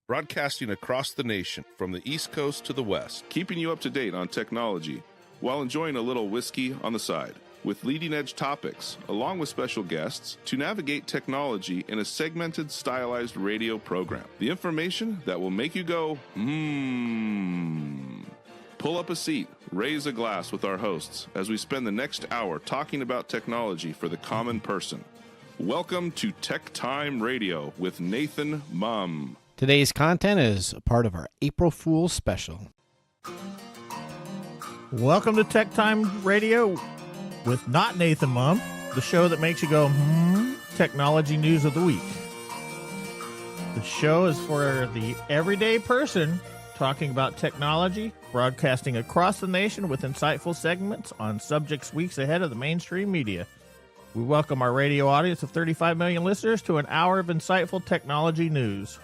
broadcasting across the nation from the East Coast to the West, keeping you up to date on technology while enjoying a little whiskey on the side, with leading-edge topics, along with special guests, to navigate technology in a segmented, stylized radio program. The information that will make you go, Pull up a seat, raise a glass with our hosts as we spend the next hour talking about technology for the common person. Welcome to TechTime Radio with Nathan Mumm. Today's content is a part of our April Fool's special. Welcome to TechTime Radio with not Nathan Mumm, the show that makes you go, technology news of the week. The show is for the everyday person talking about technology, broadcasting across the nation with insightful segments on subjects weeks ahead of the mainstream media. We welcome our radio audience of 35 million listeners to an hour of insightful technology news.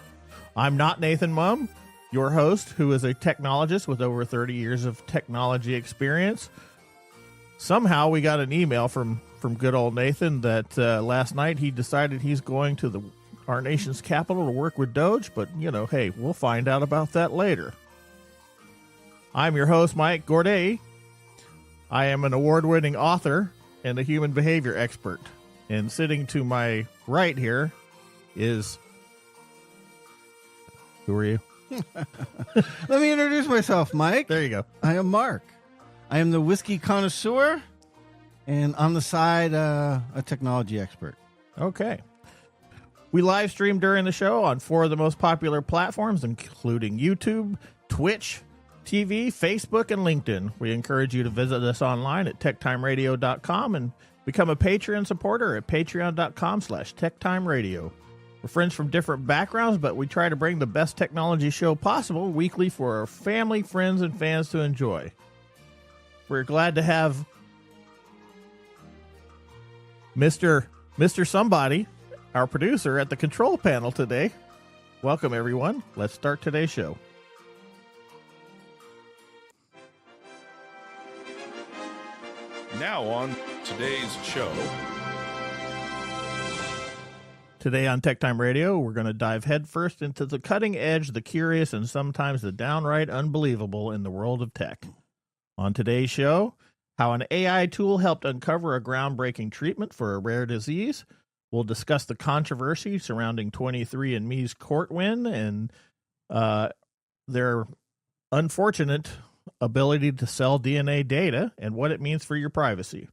I'm not Nathan Mumm, your host, who is a technologist with over 30 years of technology experience. Somehow we got an email from good old Nathan that last night he decided he's going to our nation's capital to work with Doge, but, hey, we'll find out about that later. I'm your host, Mike Gorday. I am an award-winning author and a human behavior expert. And sitting to my right here is... Who are you? Let me introduce myself, Mike. There you go. I am Mark. I am the whiskey connoisseur, and on the side, a technology expert. Okay. We live stream during the show on 4 of the most popular platforms, including YouTube, Twitch, TV, Facebook, and LinkedIn. We encourage you to visit us online at techtimeradio.com and become a Patreon supporter at patreon.com/techtimeradio. We're friends from different backgrounds, but we try to bring the best technology show possible weekly for our family, friends, and fans to enjoy. We're glad to have Mr. Somebody, our producer, at the control panel today. Welcome, everyone. Let's start today's show. Now on today's show. Today on TechTime Radio, we're going to dive headfirst into the cutting edge, the curious, and sometimes the downright unbelievable in the world of tech. On today's show, how an AI tool helped uncover a groundbreaking treatment for a rare disease. We'll discuss the controversy surrounding 23andMe's court win and their unfortunate ability to sell DNA data and what it means for your privacy.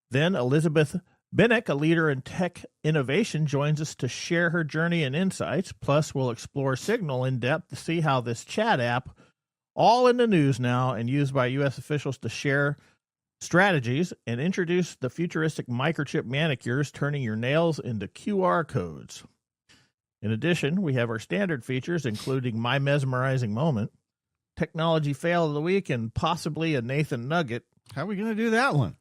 Then Elizabeth Bieniek, a leader in tech innovation, joins us to share her journey and insights. Plus, we'll explore Signal in depth to see how this chat app, all in the news now and used by U.S. officials to share strategies and introduce the futuristic microchip manicures turning your nails into QR codes. In addition, we have our standard features, including My Mesmerizing Moment, Technology Fail of the Week, and possibly a Nathan Nugget. How are we going to do that one?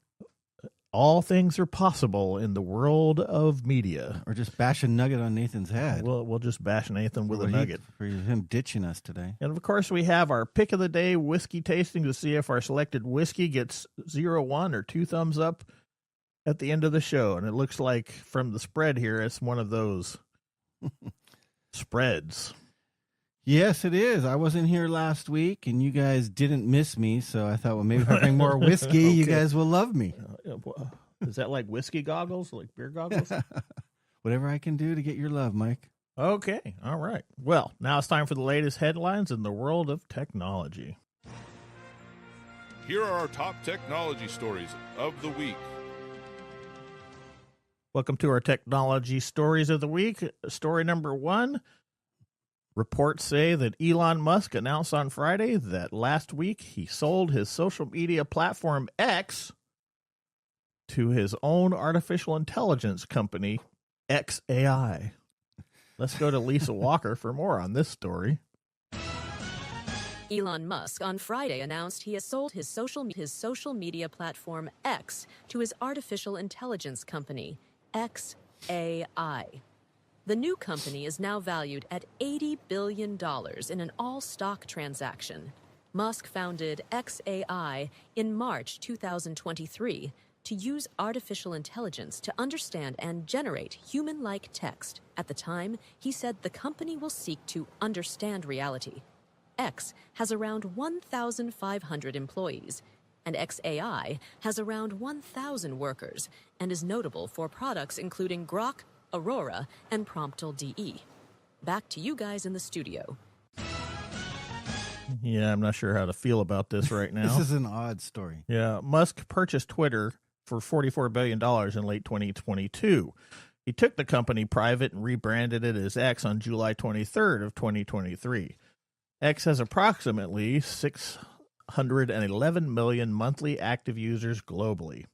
All things are possible in the world of media. Or just bash a nugget on Nathan's head. We'll just bash Nathan with a nugget. For him ditching us today. And, of course, we have our pick of the day whiskey tasting to see if our selected whiskey gets 0, 1, or 2 thumbs up at the end of the show. And it looks like from the spread here, it's one of those spreads. Yes, it is. I wasn't here last week, and you guys didn't miss me, so I thought, well, maybe if I bring more whiskey, okay, you guys will love me. Is that like whiskey goggles, like beer goggles? Whatever I can do to get your love, Mike. Okay, all right. Well, now it's time for the latest headlines in the world of technology. Here are our top technology stories of the week. Welcome to our technology stories of the week. Story number 1. Reports say that Elon Musk announced on Friday that last week he sold his social media platform X to his own artificial intelligence company, xAI. Let's go to Lisa Walker for more on this story. Elon Musk on Friday announced he has sold his social media platform X to his artificial intelligence company, xAI. The new company is now valued at $80 billion in an all-stock transaction. Musk founded xAI in March 2023 to use artificial intelligence to understand and generate human-like text. At the time, he said the company will seek to understand reality. X has around 1,500 employees, and XAI has around 1,000 workers and is notable for products including Grok, Aurora, and Promptal DE. Back to you guys in the studio. Yeah, I'm not sure how to feel about this right now. This is an odd story. Yeah, Musk purchased Twitter for $44 billion in late 2022. He took the company private and rebranded it as X on July 23rd of 2023. X has approximately 611 million monthly active users globally.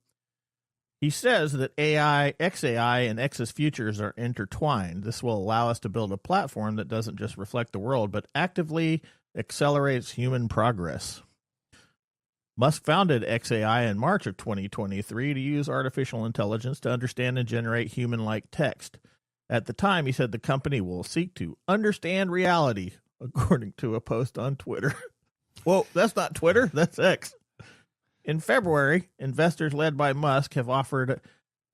He says that XAI and X's futures are intertwined. This will allow us to build a platform that doesn't just reflect the world, but actively accelerates human progress. Musk founded XAI in March of 2023 to use artificial intelligence to understand and generate human-like text. At the time, he said the company will seek to understand reality, according to a post on Twitter. Whoa, that's not Twitter, that's X. In February, investors led by Musk have offered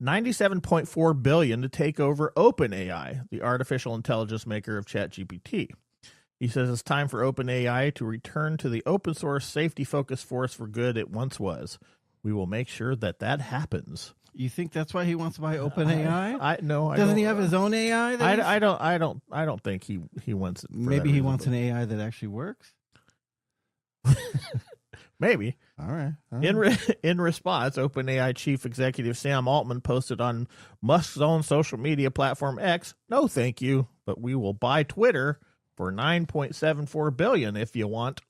$97.4 billion to take over OpenAI, the artificial intelligence maker of ChatGPT. He says it's time for OpenAI to return to the open source, safety-focused force for good it once was. We will make sure that happens. You think that's why he wants to buy OpenAI? No. Doesn't he have his own AI? I don't think he wants it. Maybe he wants an AI that actually works. Maybe. All right. In response, OpenAI chief executive Sam Altman posted on Musk's own social media platform X, "No, thank you, but we will buy Twitter for $9.74 billion if you want."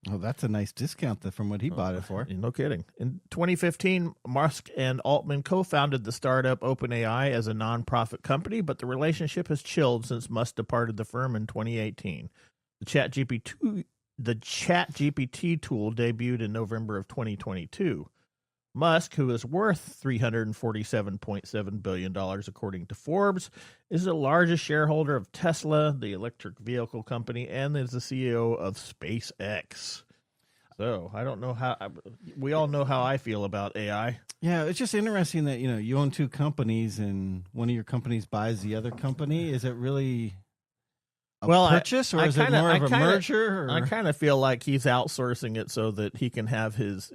Oh, that's a nice discount from what he bought it for. No kidding. In 2015, Musk and Altman co-founded the startup OpenAI as a nonprofit company, but the relationship has chilled since Musk departed the firm in 2018. The ChatGPT tool debuted in November of 2022. Musk, who is worth $347.7 billion according to Forbes, is the largest shareholder of Tesla, the electric vehicle company, and is the CEO of SpaceX. So I don't know how we all know how I feel about AI. Yeah, it's just interesting that you own two companies and one of your companies buys the other company. Is it really a purchase or is it more of a merger? I kind of feel like he's outsourcing it so that he can have his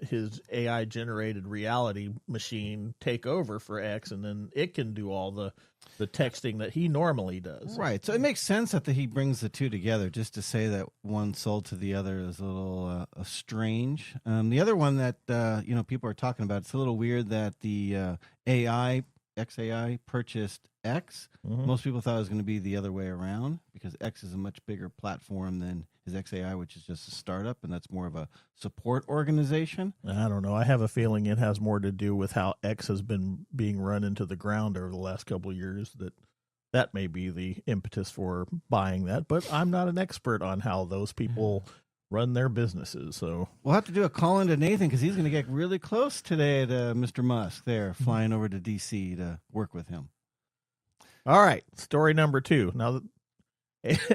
AI generated reality machine take over for X, and then it can do all the texting that he normally does. Right. So it makes sense that he brings the two together. Just to say that one sold to the other is a little strange. The other one that people are talking about, it's a little weird that the XAI purchased X. Mm-hmm. Most people thought it was going to be the other way around because X is a much bigger platform than his XAI, which is just a startup, and that's more of a support organization. I don't know. I have a feeling it has more to do with how X has been being run into the ground over the last couple of years. That may be the impetus for buying that, but I'm not an expert on how those people run their businesses. So we'll have to do a call into Nathan because he's going to get really close today to Mr. Musk there, flying over to D.C. to work with him. All right, story number 2. Now,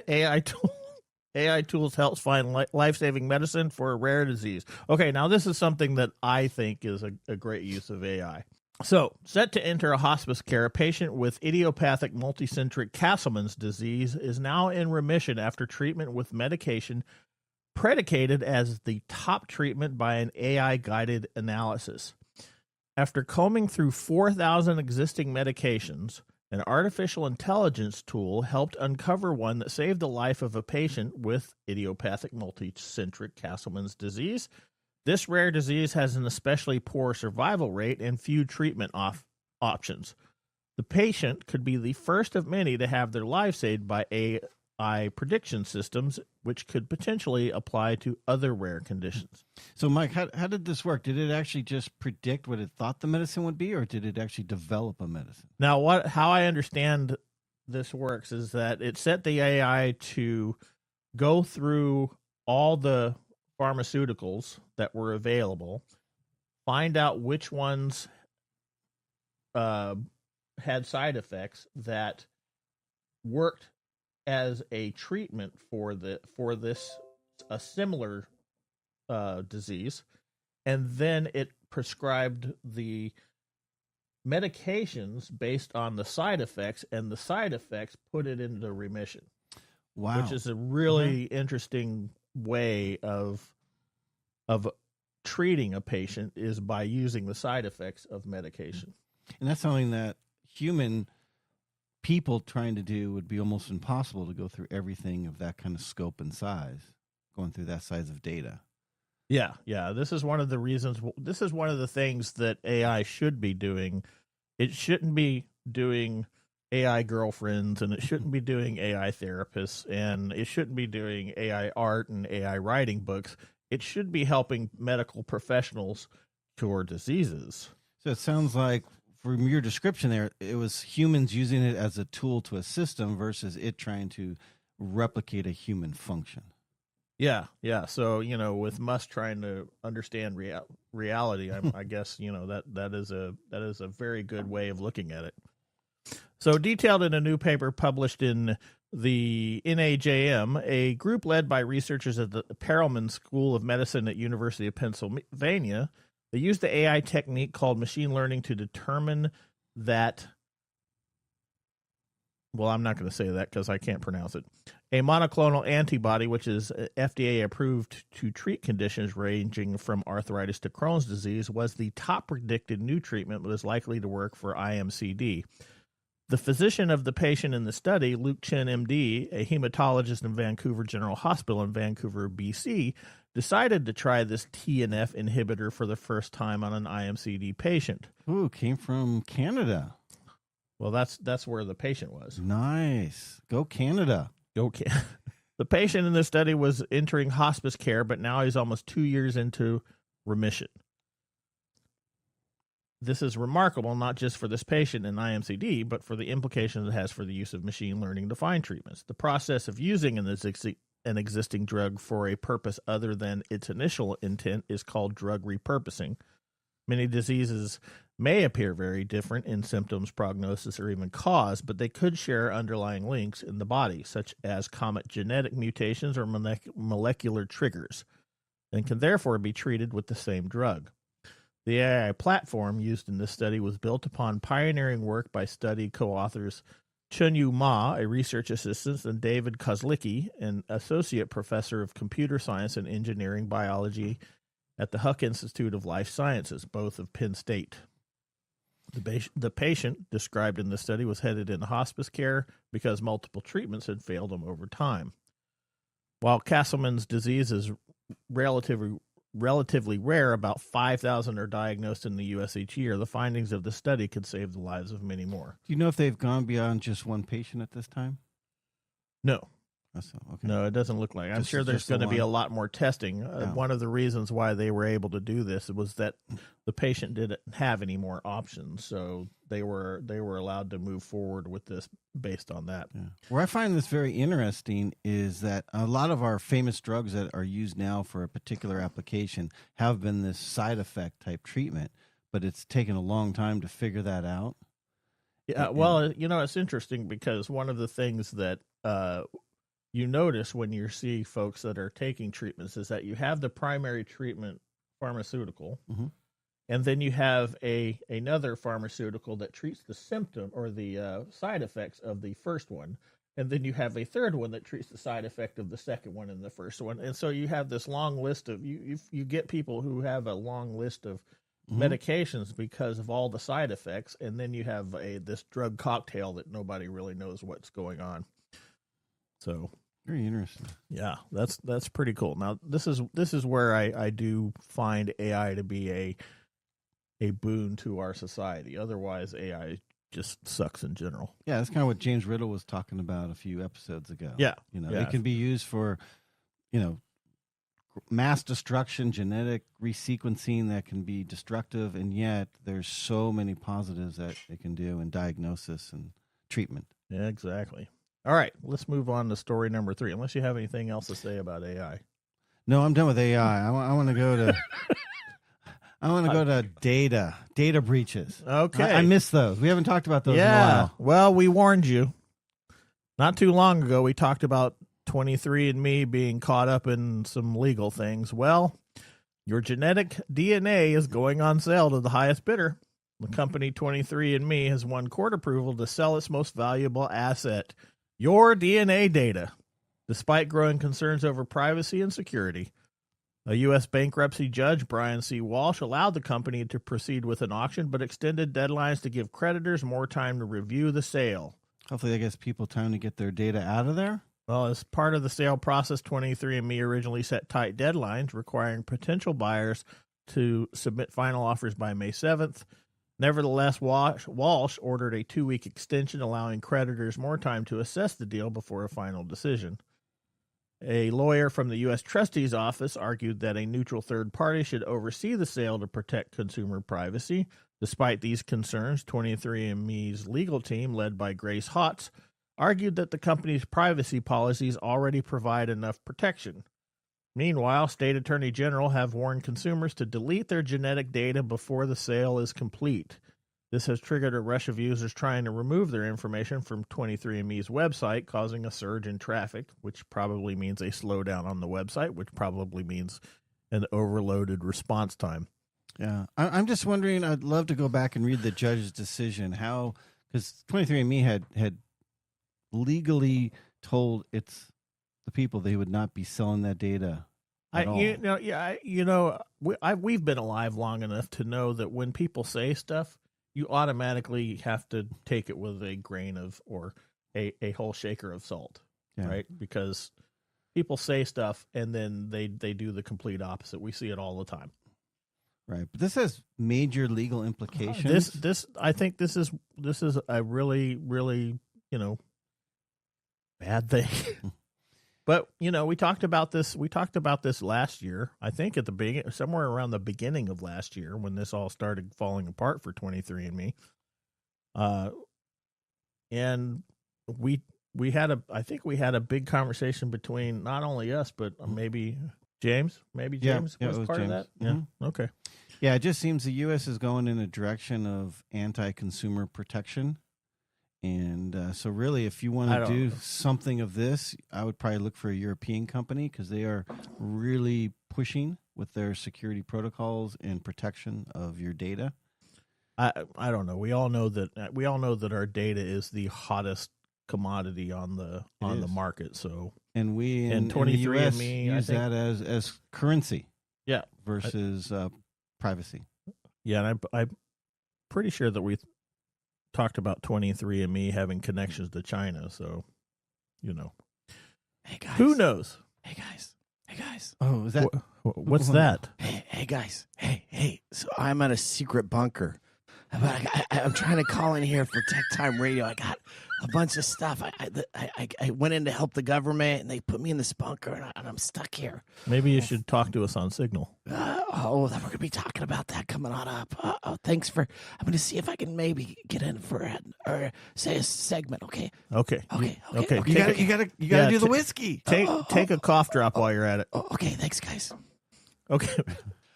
AI tools helps find life-saving medicine for a rare disease. Okay, now this is something that I think is a great use of AI. So, set to enter a hospice care, a patient with idiopathic multicentric Castleman's disease is now in remission after treatment with medication predicated as the top treatment by an AI-guided analysis. After combing through 4,000 existing medications, an artificial intelligence tool helped uncover one that saved the life of a patient with idiopathic multicentric Castleman's disease. This rare disease has an especially poor survival rate and few treatment options. The patient could be the first of many to have their lives saved by AI prediction systems, which could potentially apply to other rare conditions. So, Mike, how did this work? Did it actually just predict what it thought the medicine would be, or did it actually develop a medicine? Now, how I understand this works is that it set the AI to go through all the pharmaceuticals that were available, find out which ones had side effects that worked as a treatment for this a similar disease, and then it prescribed the medications based on the side effects, and the side effects put it into remission. Wow. Which is a really interesting way of treating a patient, is by using the side effects of medication. And that's something that human people trying to do would be almost impossible, to go through everything of that kind of scope and size, going through that size of data. Yeah. This is one of the reasons. This is one of the things that AI should be doing. It shouldn't be doing AI girlfriends, and it shouldn't be doing AI therapists, and it shouldn't be doing AI art and AI writing books. It should be helping medical professionals cure diseases. So it sounds like, from your description there, it was humans using it as a tool to a system versus it trying to replicate a human function. Yeah. So, with Musk trying to understand reality, I guess, that is a very good way of looking at it. So, detailed in a new paper published in the NAJM, a group led by researchers at the Perelman School of Medicine at University of Pennsylvania, they used the AI technique called machine learning to determine that, well, I'm not going to say that because I can't pronounce it, a monoclonal antibody, which is FDA approved to treat conditions ranging from arthritis to Crohn's disease, was the top predicted new treatment that is likely to work for IMCD. The physician of the patient in the study, Luke Chen, MD, a hematologist in Vancouver General Hospital in Vancouver, BC, decided to try this TNF inhibitor for the first time on an IMCD patient. Ooh, came from Canada. Well, that's where the patient was. Nice. Go Canada. Okay. The patient in this study was entering hospice care, but now he's almost 2 years into remission. This is remarkable, not just for this patient in IMCD, but for the implications it has for the use of machine learning to find treatments. The process of using an existing drug for a purpose other than its initial intent is called drug repurposing. Many diseases may appear very different in symptoms, prognosis, or even cause, but they could share underlying links in the body, such as common genetic mutations or molecular triggers, and can therefore be treated with the same drug. The AI platform used in this study was built upon pioneering work by study co-authors Chunyu Ma, a research assistant, and David Kozlicki, an associate professor of computer science and engineering biology at the Huck Institute of Life Sciences, both of Penn State. The patient described in the study was headed into hospice care because multiple treatments had failed him over time. While Castleman's disease is relatively rare, about 5,000 are diagnosed in the U.S. each year, the findings of the study could save the lives of many more. Do you know if they've gone beyond just one patient at this time? No. Okay. No, it doesn't look like. I'm sure there's going to be a lot more testing. One of the reasons why they were able to do this was that the patient didn't have any more options, so they were allowed to move forward with this based on that. Yeah. Where I find this very interesting is that a lot of our famous drugs that are used now for a particular application have been this side effect type treatment, but it's taken a long time to figure that out. Yeah, well, it's interesting because one of the things that you notice when you see folks that are taking treatments is that you have the primary treatment pharmaceutical, and then you have another pharmaceutical that treats the symptom or the side effects of the first one, and then you have a third one that treats the side effect of the second one and the first one. And so you have this long list of you get people who have a long list of medications because of all the side effects, and then you have this drug cocktail that nobody really knows what's going on. So very interesting. Yeah, that's pretty cool. Now this is where I do find AI to be a boon to our society. Otherwise, AI just sucks in general. Yeah, that's kind of what James Riddle was talking about a few episodes ago. Yeah, it can be used for, mass destruction, genetic resequencing that can be destructive, and yet there's so many positives that it can do in diagnosis and treatment. Yeah, exactly. All right, let's move on to story number 3, unless you have anything else to say about AI. No, I'm done with AI. I want to go to data breaches. Okay. I miss those. We haven't talked about those in a while. Well, we warned you. Not too long ago, we talked about 23andMe being caught up in some legal things. Well, your genetic DNA is going on sale to the highest bidder. The company 23andMe has won court approval to sell its most valuable asset, your DNA data, despite growing concerns over privacy and security. A U.S. bankruptcy judge, Brian C. Walsh, allowed the company to proceed with an auction, but extended deadlines to give creditors more time to review the sale. Hopefully that gives people time to get their data out of there. Well, as part of the sale process, 23andMe originally set tight deadlines, requiring potential buyers to submit final offers by May 7th. Nevertheless, Walsh ordered a 2-week extension, allowing creditors more time to assess the deal before a final decision. A lawyer from the U.S. Trustee's office argued that a neutral third party should oversee the sale to protect consumer privacy. Despite these concerns, 23andMe's legal team, led by Grace Hotz, argued that the company's privacy policies already provide enough protection. Meanwhile, state attorney general have warned consumers to delete their genetic data before the sale is complete. This has triggered a rush of users trying to remove their information from 23andMe's website, causing a surge in traffic, which probably means a slowdown on the website, which probably means an overloaded response time. Yeah, I'm just wondering, I'd love to go back and read the judge's decision, how, because 23andMe had legally told the people they would not be selling that data at all. We've been alive long enough to know that when people say stuff, you automatically have to take it with a grain of, or a whole shaker of salt, right? Because people say stuff and then they do the complete opposite. We see it all the time. Right, but this has major legal implications. I think this is a really, really, bad thing. But, we talked about this last year, I think at the beginning, somewhere around the beginning of last year, when this all started falling apart for 23andMe. And we had a big conversation between not only us, but maybe James. Maybe James was part of that. Mm-hmm. Yeah. Okay. Yeah, it just seems the U.S. is going in a direction of anti-consumer protection. And so really, if you want to do something of this, I would probably look for a European company, because they are really pushing with their security protocols and protection of your data. I don't know. We all know that our data is the hottest commodity on the market. So, and we in 23andMe use that as currency. Yeah, versus privacy. Yeah, and I'm pretty sure that we talked about 23andMe having connections to China. So, Hey guys. Who knows? Hey guys. Oh, is that? What's that? Hey guys. Hey. So I'm at a secret bunker. I'm trying to call in here for TechTime Radio. I got a bunch of stuff. I went in to help the government, and they put me in this bunker, and I'm stuck here. Maybe you should talk to us on Signal. We're going to be talking about that coming on up. Thanks for. I'm going to see if I can maybe get in for or say a segment. Okay. Okay. You gotta do the whiskey. Take a cough drop while you're at it. Okay. Thanks, guys. Okay.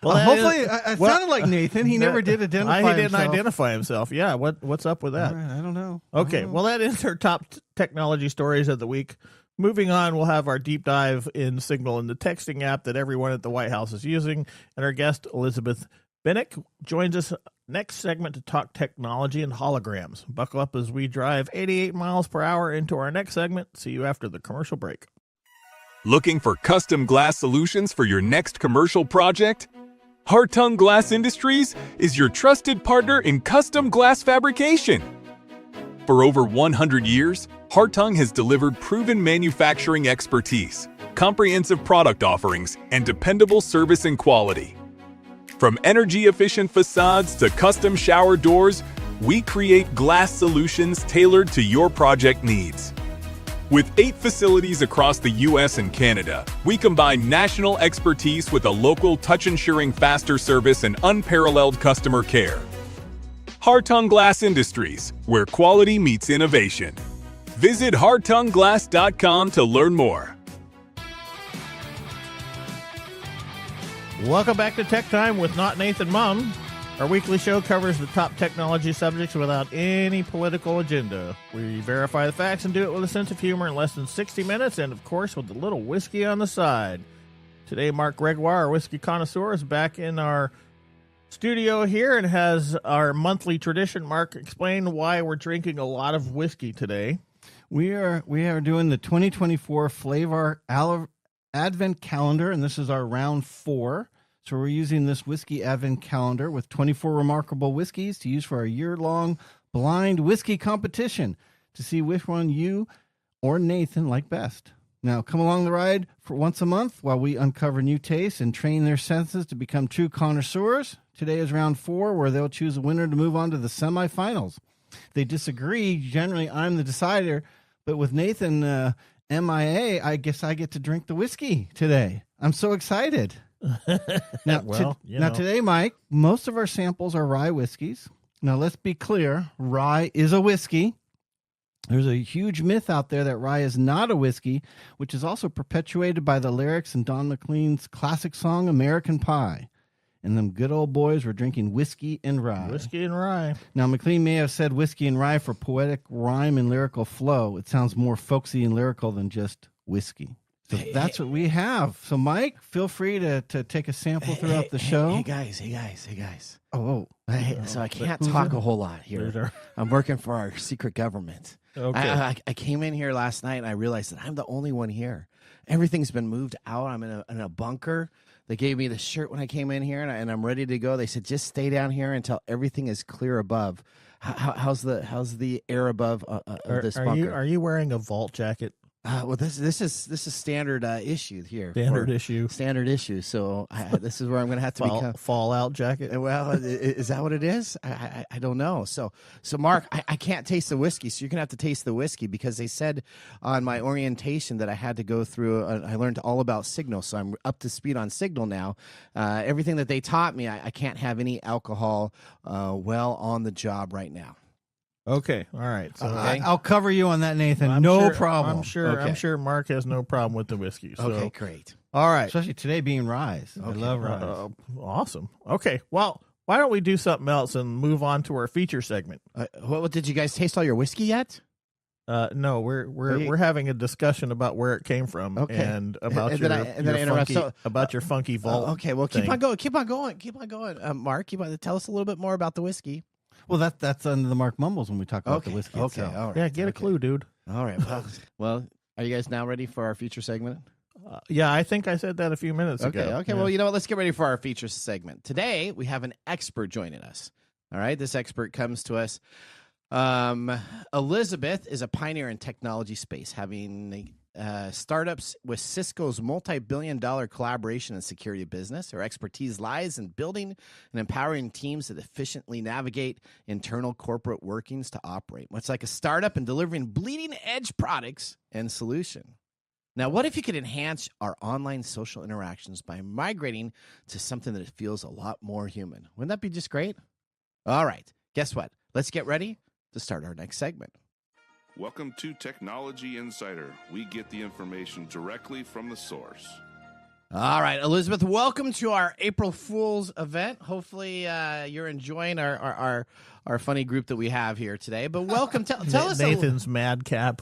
Well, hopefully, it sounded like Nathan. He never did identify himself. He didn't identify himself. Yeah, what's up with that? All right, I don't know. Okay, well, that ends our top technology stories of the week. Moving on, we'll have our deep dive in Signal and the texting app that everyone at the White House is using. And our guest, Elizabeth Bieniek, joins us next segment to talk technology and holograms. Buckle up as we drive 88 miles per hour into our next segment. See you after the commercial break. Looking for custom glass solutions for your next commercial project? Hartung Glass Industries is your trusted partner in custom glass fabrication. For over 100 years, Hartung has delivered proven manufacturing expertise, comprehensive product offerings, and dependable service and quality. From energy-efficient facades to custom shower doors, we create glass solutions tailored to your project needs. With 8 facilities across the U.S. and Canada, we combine national expertise with a local touch-ensuring faster service and unparalleled customer care. Hartung Glass Industries, where quality meets innovation. Visit hartungglass.com to learn more. Welcome back to Tech Time with Not Nathan Mumm. Our weekly show covers the top technology subjects without any political agenda. We verify the facts and do it with a sense of humor in less than 60 minutes, and of course with a little whiskey on the side. Today, Mark Gregoire, our whiskey connoisseur, is back in our studio here and has our monthly tradition. Mark, explain why we're drinking a lot of whiskey today. We are doing the 2024 Flavor Advent Calendar, and this is our round 4. So we're using this whiskey Advent Calendar with 24 remarkable whiskeys to use for our year-long blind whiskey competition to see which one you or Nathan like best. Now, come along the ride for once a month while we uncover new tastes and train their senses to become true connoisseurs. Today is round 4, where they'll choose a winner to move on to the semifinals. If they disagree, generally I'm the decider, but with Nathan MIA, I guess I get to drink the whiskey today. I'm so excited. Now, today, Mike, most of our samples are rye whiskeys. Now, let's be clear. Rye is a whiskey. There's a huge myth out there that rye is not a whiskey, which is also perpetuated by the lyrics in Don McLean's classic song, American Pie. And them good old boys were drinking whiskey and rye. Whiskey and rye. Now, McLean may have said whiskey and rye for poetic rhyme and lyrical flow. It sounds more folksy and lyrical than just whiskey. So that's what we have. So, Mike, feel free to take a sample throughout the show. Hey, guys. Oh. So I can't talk a whole lot here. I'm working for our secret government. Okay. I came in here last night and I realized that I'm the only one here. Everything's been moved out. I'm in a bunker. They gave me the shirt when I came in here, and I'm ready to go. They said, just stay down here until everything is clear above. How's the air above this bunker? Are you wearing a vault jacket? Well, this is standard issue here. Standard issue. So this is where I'm going to have to become Fallout jacket. Well, is that what it is? I don't know. So Mark, I can't taste the whiskey. So you're going to have to taste the whiskey, because they said on my orientation that I had to go through. I learned all about Signal, so I'm up to speed on Signal now. Everything that they taught me, I can't have any alcohol while on the job right now. Okay, all right. So I'll cover you on that, Nathan. Problem. I'm sure Mark has no problem with the whiskey. So. Okay, great. All right. Especially today being rye. I love rye. Awesome. Okay, well, why don't we do something else and move on to our feature segment? What did you guys taste all your whiskey yet? No, we're having a discussion about where it came from, and about your funky vault. Okay, well, keep on going. Mark, tell us a little bit more about the whiskey. Well, that's under the Mark Mumbles when we talk about the whiskey. Okay, itself. all right. Yeah, get a clue, dude. All right. Well, are you guys now ready for our feature segment? Yeah, I think I said that a few minutes ago. Okay. Yeah. Well, you know what? Let's get ready for our feature segment. Today, we have an expert joining us. All right. This expert comes to us. Elizabeth is a pioneer in technology space, having startups with Cisco's multi-billion-dollar collaboration and security business. Her expertise lies in building and empowering teams that efficiently navigate internal corporate workings to operate, much like a startup, and delivering bleeding-edge products and solution. Now, what if you could enhance our online social interactions by migrating to something that feels a lot more human? Wouldn't that be just great? All right. Guess what? Let's get ready to start our next segment. Welcome to Technology Insider. We get the information directly from the source. All right, Elizabeth, welcome to our April Fool's event. Hopefully you're enjoying our funny group that we have here today. But welcome. Tell us Nathan's madcap.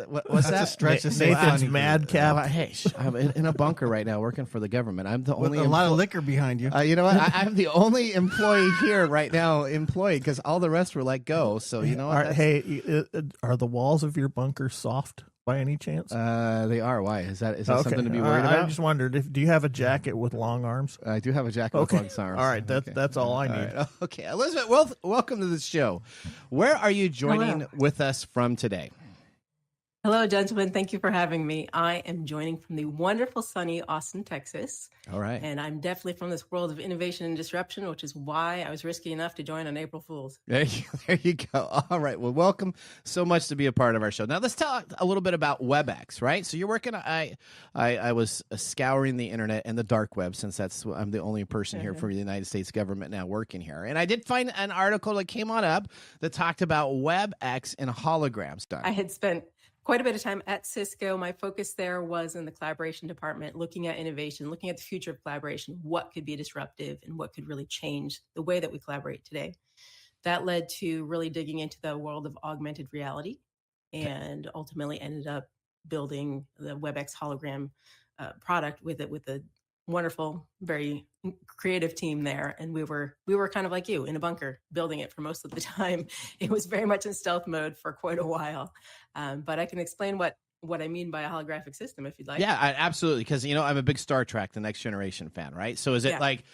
What's that? A stretch to say Nathan's madcap. Hey, I'm in a bunker right now working for the government. I'm the only a lot of liquor behind you. You know what? I'm the only employee here right now employed, because all the rest were let go. So you know what? Are the walls of your bunker soft by any chance? They are. Why? Is that something to be worried about? I just wondered, do you have a jacket with long arms? I do have a jacket with long arms. All right, that's all I need. Right. Okay, Elizabeth, welcome to the show. Where are you joining with us from today? Hello, gentlemen. Thank you for having me. I am joining from the wonderful, sunny Austin, Texas. All right. And I'm definitely from this world of innovation and disruption, which is why I was risky enough to join on April Fool's. There you go. All right. Well, welcome so much to be a part of our show. Now, let's talk a little bit about WebEx, right? So you're working. I was scouring the internet and the dark web, since I'm the only person here for the United States government now working here. And I did find an article that came on up that talked about WebEx and holograms. I had spent quite a bit of time at Cisco. My focus there was in the collaboration department, looking at innovation, looking at the future of collaboration, what could be disruptive and what could really change the way that we collaborate today. That led to really digging into the world of augmented reality, and ultimately ended up building the WebEx hologram product with the wonderful, very creative team there. And we were kind of like you, in a bunker, building it for most of the time. It was very much in stealth mode for quite a while. But I can explain what I mean by a holographic system if you'd like. Yeah, absolutely. Because, I'm a big Star Trek, The Next Generation fan, right? So is it like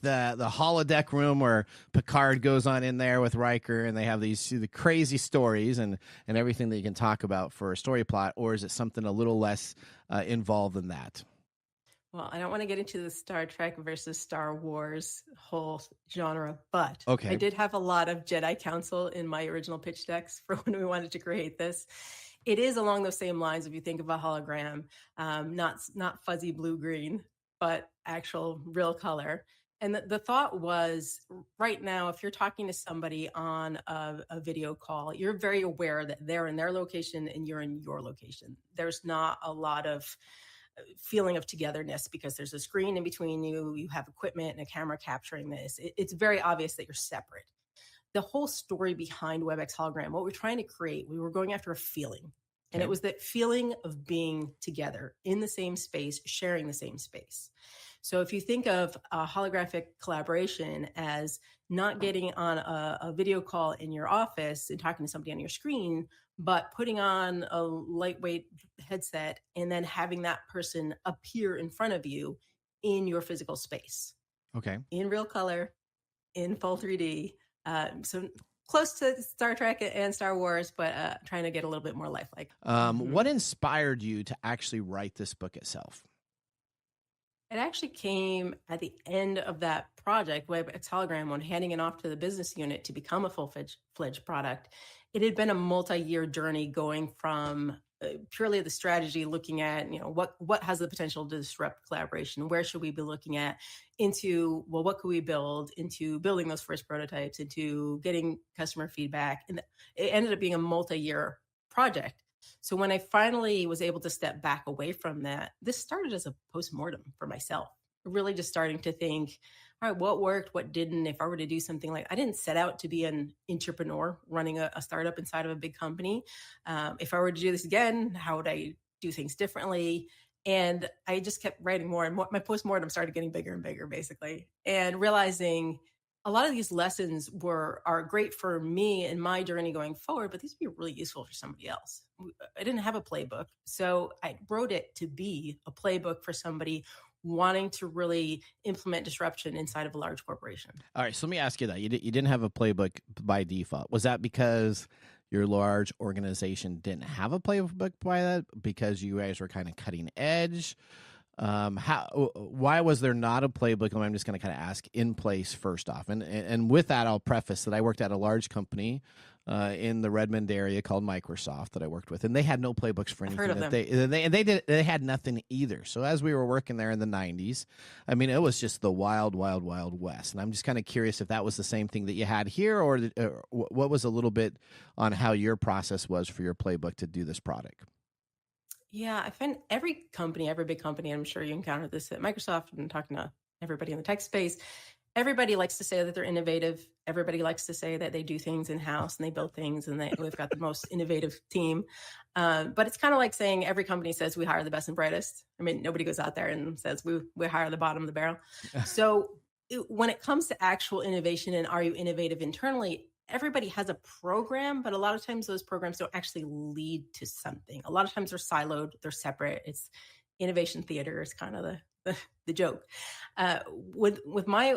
the holodeck room where Picard goes on in there with Riker and they have the crazy stories and everything that you can talk about for a story plot? Or is it something a little less involved than that? Well, I don't want to get into the Star Trek versus Star Wars whole genre, but okay. I did have a lot of Jedi Council in my original pitch decks for when we wanted to create this. It is along those same lines if you think of a hologram, not fuzzy blue-green, but actual real color. And the thought was, right now, if you're talking to somebody on a video call, you're very aware that they're in their location and you're in your location. There's not a lot of feeling of togetherness because there's a screen in between you, you have equipment and a camera capturing this. It's very obvious that you're separate. The whole story behind WebEx Hologram, what we're trying to create, we were going after a feeling. And it was that feeling of being together in the same space, sharing the same space. So if you think of a holographic collaboration as not getting on a video call in your office and talking to somebody on your screen, but putting on a lightweight headset and then having that person appear in front of you in your physical space. Okay. In real color, in full 3D. So close to Star Trek and Star Wars, but trying to get a little bit more lifelike. What inspired you to actually write this book itself? It actually came at the end of that project, WebEx Hologram, when handing it off to the business unit to become a full-fledged product. It had been a multi-year journey going from purely the strategy, looking at, what has the potential to disrupt collaboration? Where should we be looking at? Into, well, what could we build? Into building those first prototypes, into getting customer feedback. And it ended up being a multi-year project. So when I finally was able to step back away from that, this started as a postmortem for myself, really just starting to think, all right, what worked, what didn't? If I were to do something like, I didn't set out to be an entrepreneur running a startup inside of a big company. If I were to do this again, how would I do things differently? And I just kept writing more and more. My postmortem started getting bigger and bigger, basically, and realizing a lot of these lessons are great for me and my journey going forward, but these would be really useful for somebody else. I didn't have a playbook, so I wrote it to be a playbook for somebody wanting to really implement disruption inside of a large corporation. All right, so let me ask you that. You didn't have a playbook by default. Was that because your large organization didn't have a playbook by that? Because you guys were kind of cutting edge? Why was there not a playbook? I'm just going to kind of ask in place first off. And with that, I'll preface that I worked at a large company in the Redmond area called Microsoft that I worked with, and they had no playbooks for anything. I've heard of them. They had nothing either. So as we were working there in the 90s, I mean, it was just the wild, wild, wild west. And I'm just kind of curious if that was the same thing that you had here, or what was a little bit on how your process was for your playbook to do this product. Yeah, I find every big company, I'm sure you encountered this at Microsoft and talking to everybody in the tech space, everybody likes to say that they're innovative. Everybody likes to say that they do things in-house and they build things and we've got the most innovative team. But it's kind of like saying every company says we hire the best and brightest. I mean, nobody goes out there and says we hire the bottom of the barrel. So when it comes to actual innovation and are you innovative internally, everybody has a program, but a lot of times those programs don't actually lead to something. A lot of times they're siloed, they're separate. It's innovation theater is kind of the joke. With my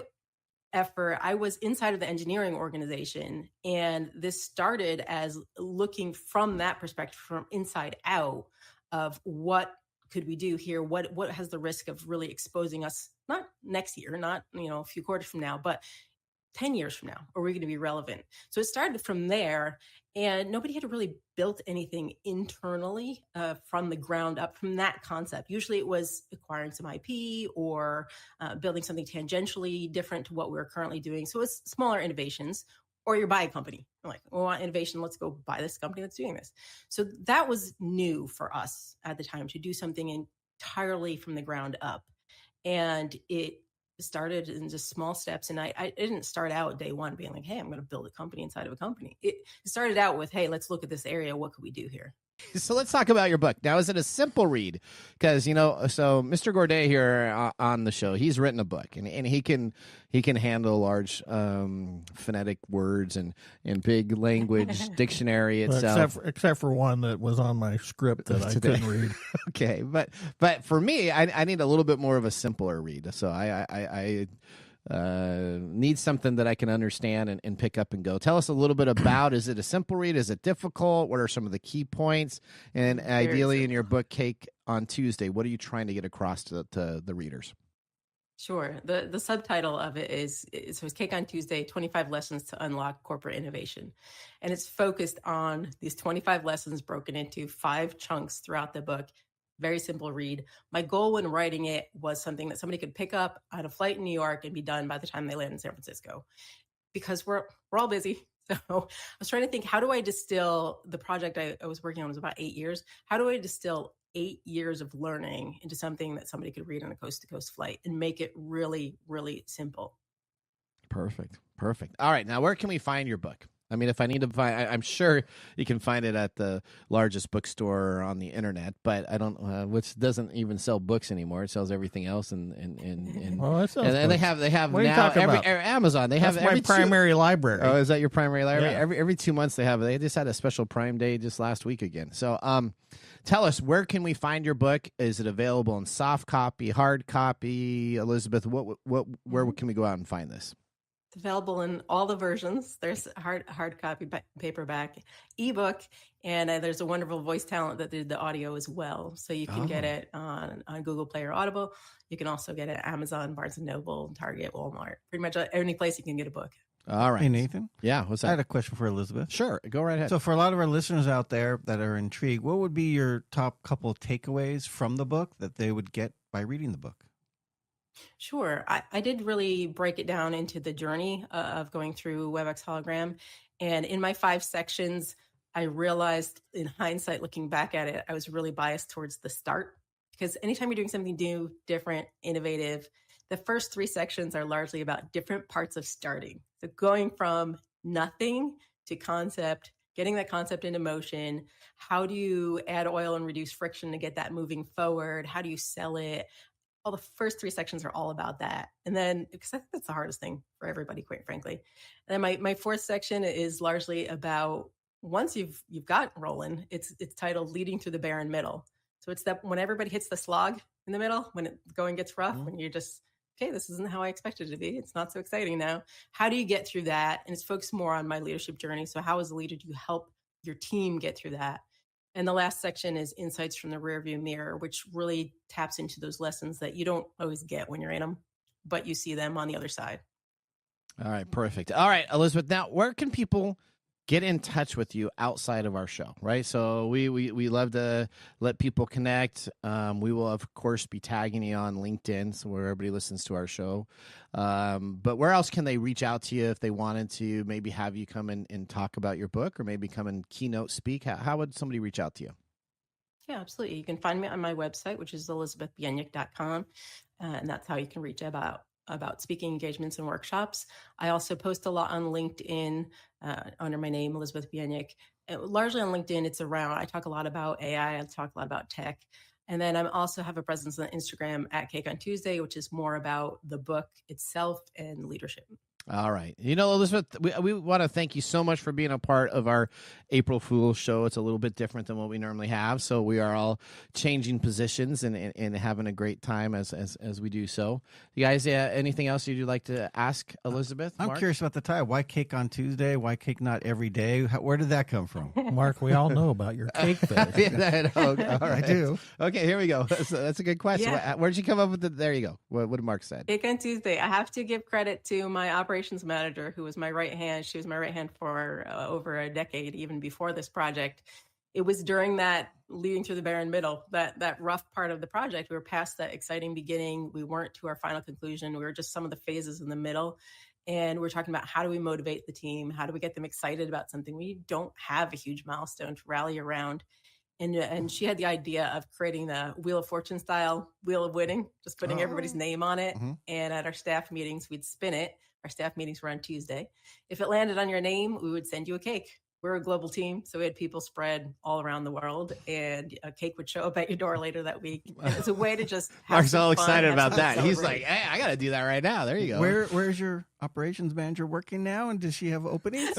effort, I was inside of the engineering organization, and this started as looking from that perspective, from inside out, of what could we do here? What has the risk of really exposing us, not next year, not a few quarters from now, but 10 years from now, are we going to be relevant? So it started from there, and nobody had really built anything internally from the ground up from that concept. Usually it was acquiring some IP or building something tangentially different to what we're currently doing. So it's smaller innovations, or you buy a company. I'm like, we want innovation. Let's go buy this company that's doing this. So that was new for us at the time, to do something entirely from the ground up. And it started in just small steps. And I didn't start out day one being like, hey, I'm going to build a company inside of a company. It started out with, hey, let's look at this area. What could we do here? So let's talk about your book. Now, is it a simple read? Because, so Mr. Gourdet here on the show, he's written a book, and he can handle large phonetic words and big language dictionary itself. Except for one that was on my script that I couldn't read. Okay, but for me, I need a little bit more of a simpler read. So I need something that I can understand and pick up and go. Tell us a little bit about, is it a simple read? Is it difficult? What are some of the key points? And ideally in your book, Cake on Tuesday, what are you trying to get across to the readers? Sure. The subtitle of it is Cake on Tuesday, 25 Lessons to Unlock Corporate Innovation. And it's focused on these 25 lessons broken into 5 chunks throughout the book. Very simple read. My goal when writing it was something that somebody could pick up on a flight in New York and be done by the time they land in San Francisco, because we're all busy. So I was trying to think, how do I distill the project I was working on was about 8 years. How do I distill 8 years of learning into something that somebody could read on a coast to coast flight and make it really, really simple? Perfect. All right. Now, where can we find your book? I mean, if I need to find, I'm sure you can find it at the largest bookstore on the internet, but I don't, which doesn't even sell books anymore. It sells everything else, and they have what now about? Amazon. They have That's my primary library. Oh, is that your primary library? Yeah. Every 2 months they just had a special Prime Day just last week again. So, tell us, where can we find your book? Is it available in soft copy, hard copy? Elizabeth, where can we go out and find this? It's available in all the versions. There's hard copy, paperback, ebook, and there's a wonderful voice talent that did the audio as well. So you can get it on Google Play or Audible. You can also get it at Amazon, Barnes & Noble, Target, Walmart, pretty much any place you can get a book. All right. Hey, Nathan. Yeah, what's that? I had a question for Elizabeth. Sure, go right ahead. So for a lot of our listeners out there that are intrigued, what would be your top couple of takeaways from the book that they would get by reading the book? Sure. I did really break it down into the journey of going through WebEx Hologram. And in my 5 sections, I realized in hindsight, looking back at it, I was really biased towards the start, because anytime you're doing something new, different, innovative, the first 3 sections are largely about different parts of starting. So going from nothing to concept, getting that concept into motion. How do you add oil and reduce friction to get that moving forward? How do you sell it? Well, the first 3 sections are all about that. And then, because I think that's the hardest thing for everybody, quite frankly. And then my 4th section is largely about, once you've got rolling, it's titled Leading Through the Barren Middle. So it's that when everybody hits the slog in the middle, when the going gets rough, when you're just, okay, this isn't how I expected it to be. It's not so exciting now. How do you get through that? And it's focused more on my leadership journey. So how as a leader do you help your team get through that? And the last section is Insights from the Rearview Mirror, which really taps into those lessons that you don't always get when you're in them, but you see them on the other side. All right, perfect. All right, Elizabeth, now where can people get in touch with you outside of our show, right? So we love to let people connect. We will, of course, be tagging you on LinkedIn, so where everybody listens to our show. But where else can they reach out to you if they wanted to maybe have you come and talk about your book, or maybe come and keynote speak? How would somebody reach out to you? Yeah, absolutely. You can find me on my website, which is elizabethbieniek.com, and that's how you can reach about speaking engagements and workshops. I also post a lot on LinkedIn under my name, Elizabeth Bieniek. Largely on LinkedIn, I talk a lot about AI, I talk a lot about tech. And then I also have a presence on Instagram at Cake on Tuesday, which is more about the book itself and leadership. All right. Elizabeth, we want to thank you so much for being a part of our April Fool's show. It's a little bit different than what we normally have, so we are all changing positions and having a great time as we do so. You guys, anything else you'd like to ask Elizabeth? I'm curious about the title. Why Cake on Tuesday? Why cake not every day? Where did that come from? Mark, we all know about your cake fetish. All right. I do. Okay, here we go. That's a good question. Yeah. Where'd you come up with it? There you go. What did Mark say? Cake on Tuesday. I have to give credit to my operations manager, who was my right hand. She was my right hand for over a decade, even before this project. It was during that leading through the barren middle, that rough part of the project. We were past that exciting beginning. We weren't to our final conclusion. We were just some of the phases in the middle. And we're talking about, how do we motivate the team? How do we get them excited about something? We don't have a huge milestone to rally around. And she had the idea of creating the Wheel of Fortune style Wheel of Winning, just putting everybody's name on it. Mm-hmm. And at our staff meetings, we'd spin it. Our staff meetings were on Tuesday. If it landed on your name, we would send you a cake. we're a global team, so we had people spread all around the world, and a cake would show up at your door later that week. And it's a way to just have Mark's some all fun, excited have about some that. He's celebrate. like, hey, I got to do that right now. There you go. Where's your operations manager working now, and does she have openings?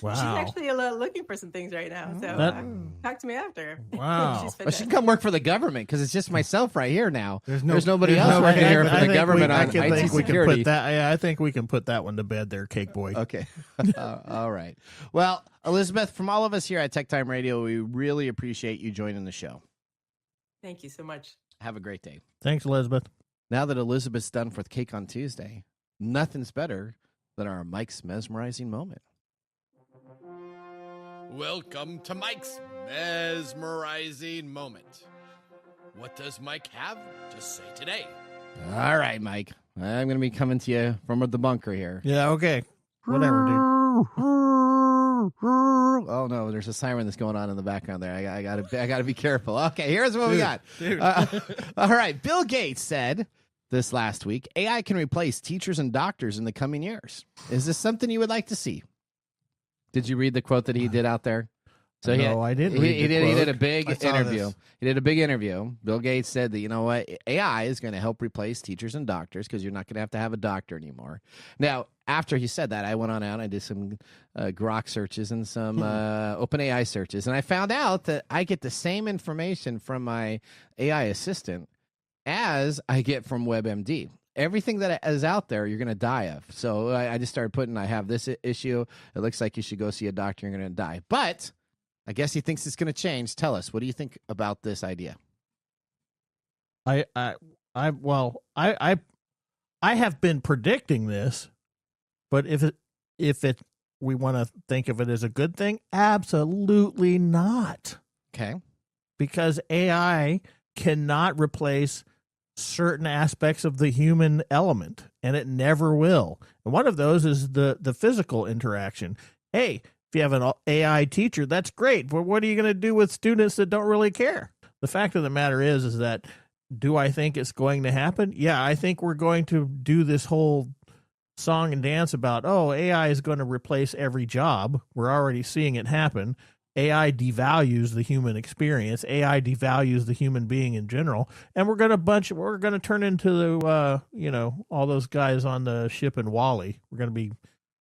Wow. She's actually looking for some things right now, so talk to me after. Wow. She's Well, she can come work for the government because it's just myself right here now. There's nobody there's else no- working here for I the think government on I think IT we can security. put that. Yeah, I think we can put that one to bed there, Cake Boy. Okay. All right. Well, Elizabeth, from all of us here at TechTime Radio, we really appreciate you joining the show. Thank you so much. Have a great day. Thanks, Elizabeth. Now that Elizabeth's done for Cake on Tuesday, nothing's better than our Mike's mesmerizing moment. Welcome to Mike's mesmerizing moment. What does Mike have to say today? All right, Mike. I'm going to be coming to you from the bunker here. Yeah, okay. Whatever, dude. Oh no, there's a siren that's going on in the background there. I gotta be careful. Okay, here's what we got. All right, Bill Gates said this last week, AI can replace teachers and doctors in the coming years. Is this something you would like to see? Did you read the quote that he did out there? So No, I didn't He read the did a quote. big I saw interview. this. He did a big interview. Bill Gates said that, you know what, AI is going to help replace teachers and doctors because you're not going to have a doctor anymore. Now, after he said that, I went on out and I did some Grok searches and some OpenAI searches, and I found out that I get the same information from my AI assistant as I get from WebMD. Everything that is out there, you're going to die of. So I just started putting, I have this issue. It looks like you should go see a doctor. You're going to die. But I guess he thinks it's going to change. Tell us, what do you think about this idea? I have been predicting this, but if we want to think of it as a good thing, absolutely not. Okay. Because AI cannot replace certain aspects of the human element, and it never will. And one of those is the physical interaction. Hey, if you have an AI teacher, that's great, but what are you going to do with students that don't really care? The fact of the matter is that, do I think it's going to happen? Yeah, I think we're going to do this whole song and dance about, oh, AI is going to replace every job. We're already seeing it happen. AI devalues the human experience. AI devalues the human being in general, and we're going to turn into the all those guys on the ship in Wall-E. We're going to be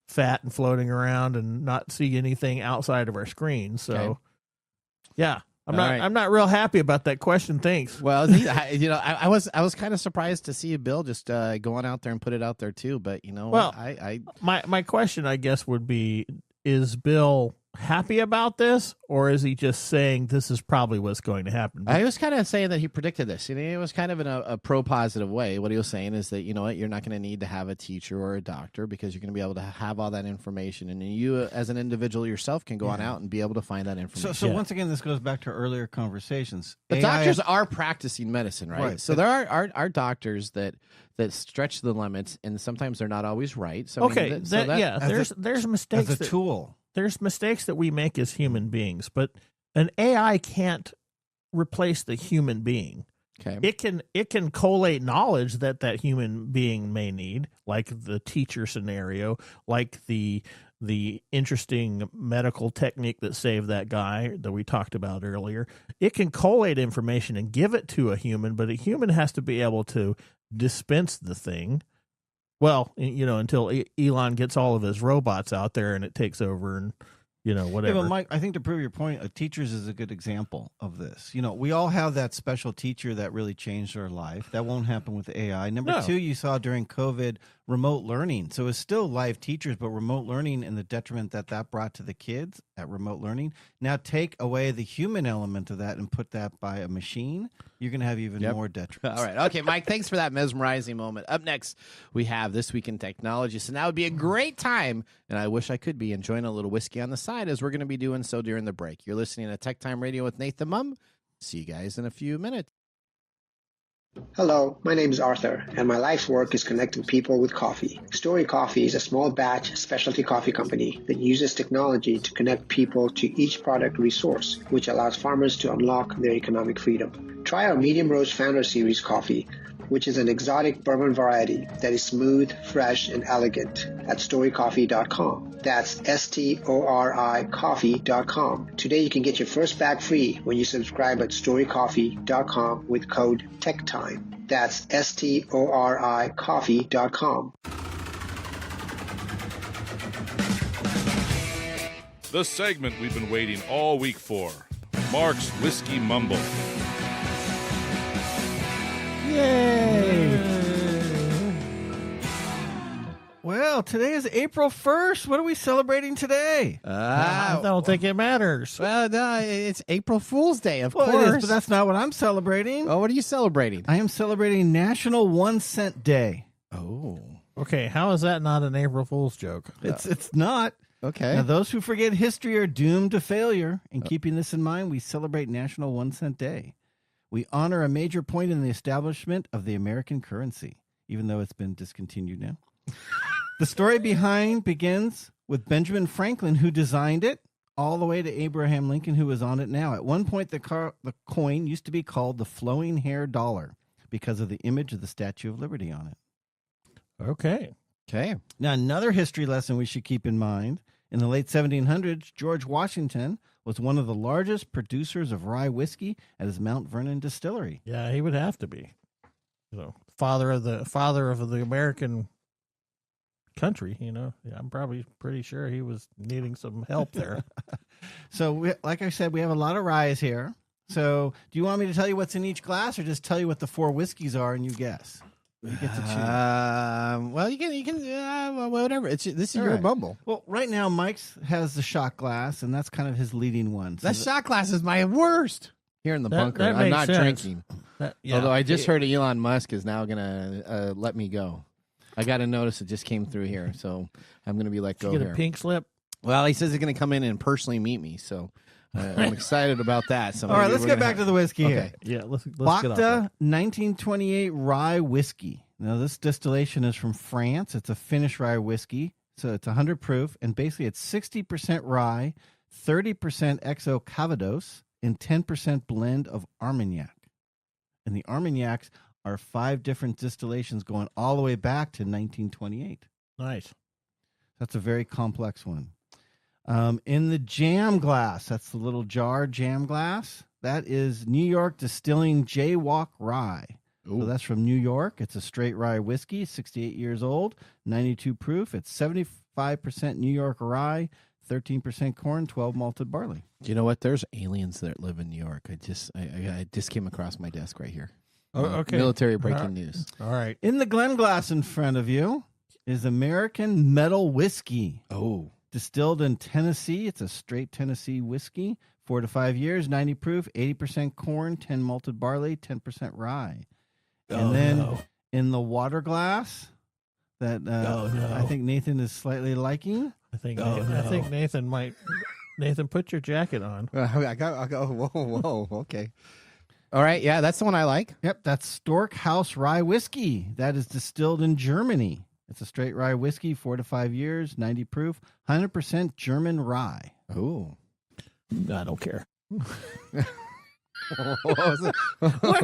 fat and floating around and not see anything outside of our screen. So, Okay. Yeah, I'm All not right. I'm not real happy about that question. Thanks. Well, I was kind of surprised to see Bill just going out there and put it out there too. But Well, I My question, I guess, would be: is Bill happy about this, or is he just saying this is probably what's going to happen? was kind of saying that he predicted this. You know, it was kind of in a pro-positive way. What he was saying is that, you know what, you're not going to need to have a teacher or a doctor because you're going to be able to have all that information. And you, as an individual yourself, can go on out and be able to find that information. So once again, this goes back to earlier conversations. But AI doctors are practicing medicine, right? Right. So there are doctors that stretch the limits, and sometimes they're not always right. So Okay, there's mistakes. as a tool. There's mistakes that we make as human beings, but an AI can't replace the human being. Okay. It can collate knowledge that human being may need, like the teacher scenario, like the interesting medical technique that saved that guy that we talked about earlier. It can collate information and give it to a human, but a human has to be able to dispense the thing. Well, until Elon gets all of his robots out there and it takes over and, whatever. Yeah, but Mike, I think to prove your point, teachers is a good example of this. We all have that special teacher that really changed our life. That won't happen with AI. Number two, you saw during COVID, remote learning. So it's still live teachers, but remote learning and the detriment that brought to the kids at remote learning. Now take away the human element of that and put that by a machine, you're going to have even more detriment. All right. Okay, Mike, thanks for that mesmerizing moment. Up next, we have This Week in Technology. So now would be a great time, and I wish I could be enjoying a little whiskey on the side as we're going to be doing so during the break. You're listening to TechTime Radio with Nathan Mumm. See you guys in a few minutes. Hello, my name is Arthur, and my life's work is connecting people with coffee. Story Coffee is a small batch specialty coffee company that uses technology to connect people to each product resource, which allows farmers to unlock their economic freedom. Try our medium roast founder series coffee, which is an exotic bourbon variety that is smooth, fresh, and elegant at storycoffee.com. That's STORI coffee.com. Today you can get your first bag free when you subscribe at storycoffee.com with code TechTime. That's STORI coffee.com. The segment we've been waiting all week for. Mark's Whiskey Mumble. Yay! Well, today is April 1st. What are we celebrating today? I don't think it matters. Well, no, it's April Fool's Day, of Well, it course. is, but that's not what I'm celebrating. Oh, what are you celebrating? I am celebrating National 1 Cent Day. Oh, Okay, how is that not an April Fool's joke? It's not. okay. Now, those who forget history are doomed to failure. And keeping this in mind, we celebrate National 1 Cent Day. We honor a major point in the establishment of the American currency, even though it's been discontinued now. The story behind begins with Benjamin Franklin, who designed it, all the way to Abraham Lincoln, who is on it now. At one point, the coin used to be called the flowing hair dollar because of the image of the Statue of Liberty on it. Okay. Okay. Now, another history lesson we should keep in mind, in the late 1700s, George Washington was one of the largest producers of rye whiskey at his Mount Vernon distillery. Yeah, he would have to be. So, father of the American country, you know. Yeah, I'm probably pretty sure he was needing some help there. So, like I said, we have a lot of ryes here. So, do you want me to tell you what's in each glass or just tell you what the 4 whiskeys are and you guess? You get to choose. Well, you can whatever. This is All your right. bumble. Well, right now, Mike's has the shot glass, and that's kind of his leading one. So That shot glass is my worst. Here in the bunker, that I'm makes not sense. drinking. Yeah. Although I just heard Elon Musk is now going to let me go. I got a notice that just came through here, so I'm going to be let Did you go get here. a pink slip. Well, he says he's going to come in and personally meet me, so I'm excited about that. So all right, maybe let's we're get gonna back to the whiskey here. Okay. Yeah, let's get off Bacta that. 1928 rye whiskey. Now, this distillation is from France. It's a Finnish rye whiskey, so it's 100 proof, and basically it's 60% rye, 30% XO Calvados, and 10% blend of Armagnac. And the Armagnacs are 5 different distillations going all the way back to 1928. Nice. That's a very complex one. In the jam glass, that's the little jar jam glass. That is New York Distilling Jaywalk Rye. So that's from New York. It's a straight rye whiskey, 68 years old, 92 proof. It's 75% New York rye, 13% corn, 12 malted barley. Do you know what? There's aliens that live in New York. I just came across my desk right here. Oh, okay. Military breaking news. All right. In the Glen glass in front of you is American Metal Whiskey. Oh. Distilled in Tennessee. It's a straight Tennessee whiskey, 4 to 5 years, 90 proof, 80% corn, 10 malted barley, 10% rye. And then in the water glass that I think Nathan is slightly liking. I think Nathan might. Nathan, put your jacket on. I go. Whoa. Okay. All right. Yeah, that's the one I like. Yep, that's Stork House Rye Whiskey. That is distilled in Germany. It's a straight rye whiskey, 4 to 5 years, 90 proof, 100% German rye. Oh. I don't care. Where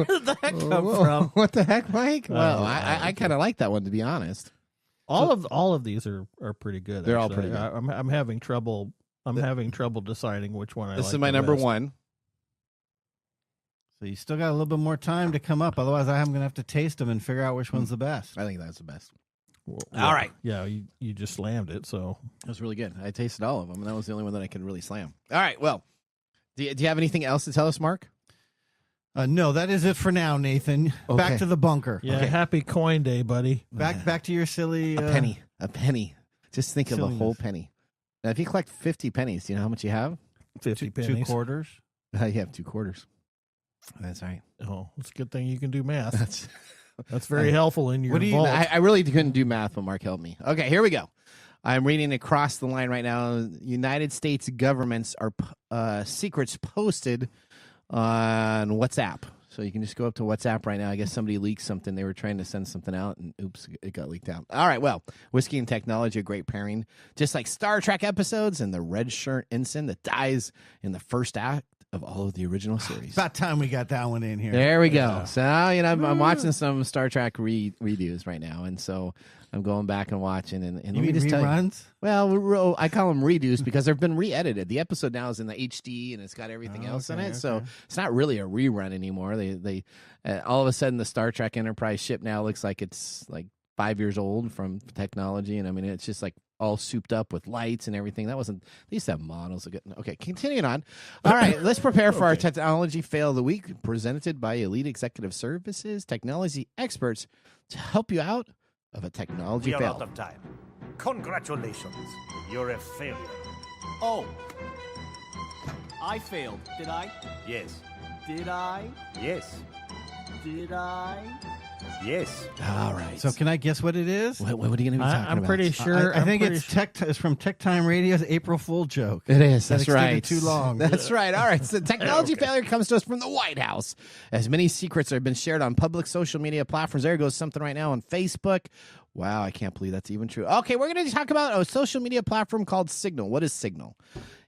did that come from? What the heck, Mike? Well, I kind of like that one, to be honest. All of these are pretty good. They're all actually. pretty good. I'm having trouble. I'm having trouble deciding which one I like. This is my number one. So you still got a little bit more time to come up. Otherwise, I'm going to have to taste them and figure out which one's the best. I think that's the best. Well, all right. Yeah, you just slammed it. So that was really good. I tasted all of them, and that was the only one that I could really slam. All right. Well, do you have anything else to tell us, Mark? No, that is it for now, Nathan. Okay. Back to the bunker. yeah, Okay. happy coin day, buddy. Back to your silly... A penny. Just think of a silliness. whole penny. Now, if you collect 50 pennies, do you know how much you have? 50 2 pennies. quarters. You have 2 quarters. That's right. Oh, it's a good thing you can do math. That's very helpful in your What do you? vault. I really couldn't do math, but Mark helped me. Okay, here we go. I'm reading across the line right now. United States governments are secrets posted on WhatsApp. So you can just go up to WhatsApp right now. I guess somebody leaked something. They were trying to send something out, and oops, it got leaked out. All right, well, whiskey and technology, a great pairing. Just like Star Trek episodes and the red shirt ensign that dies in the first act of all of the original series. About time we got that one in here. There we go. So, I'm watching some Star Trek redos right now, and so I'm going back and watching. And You let me mean just tell you, reruns? well, I call them redos because they've been re-edited. The episode now is in the HD, and it's got everything else in it, so it's not really a rerun anymore. They all of a sudden, the Star Trek Enterprise ship now looks like it's like 5 years old from technology, and I mean, it's just like all souped up with lights and everything. They used to have models. Okay, continuing on. All right, let's prepare for our technology fail of the week, presented by Elite Executive Services technology experts to help you out of a technology We are fail. out of time. Congratulations. You're a failure. Oh. I failed, did I? Yes. Did I? Yes. Did I? Yes. All right. So can I guess what it is? What are you going to be talking about? I'm pretty sure. I think it's it's from TechTime Radio's April Fool joke. It is. That That's right. extended too long. That's right. All right. So technology failure comes to us from the White House. As many secrets have been shared on public social media platforms. There goes something right now on Facebook. Wow, I can't believe that's even true. Okay, we're going to talk about a social media platform called Signal. What is Signal?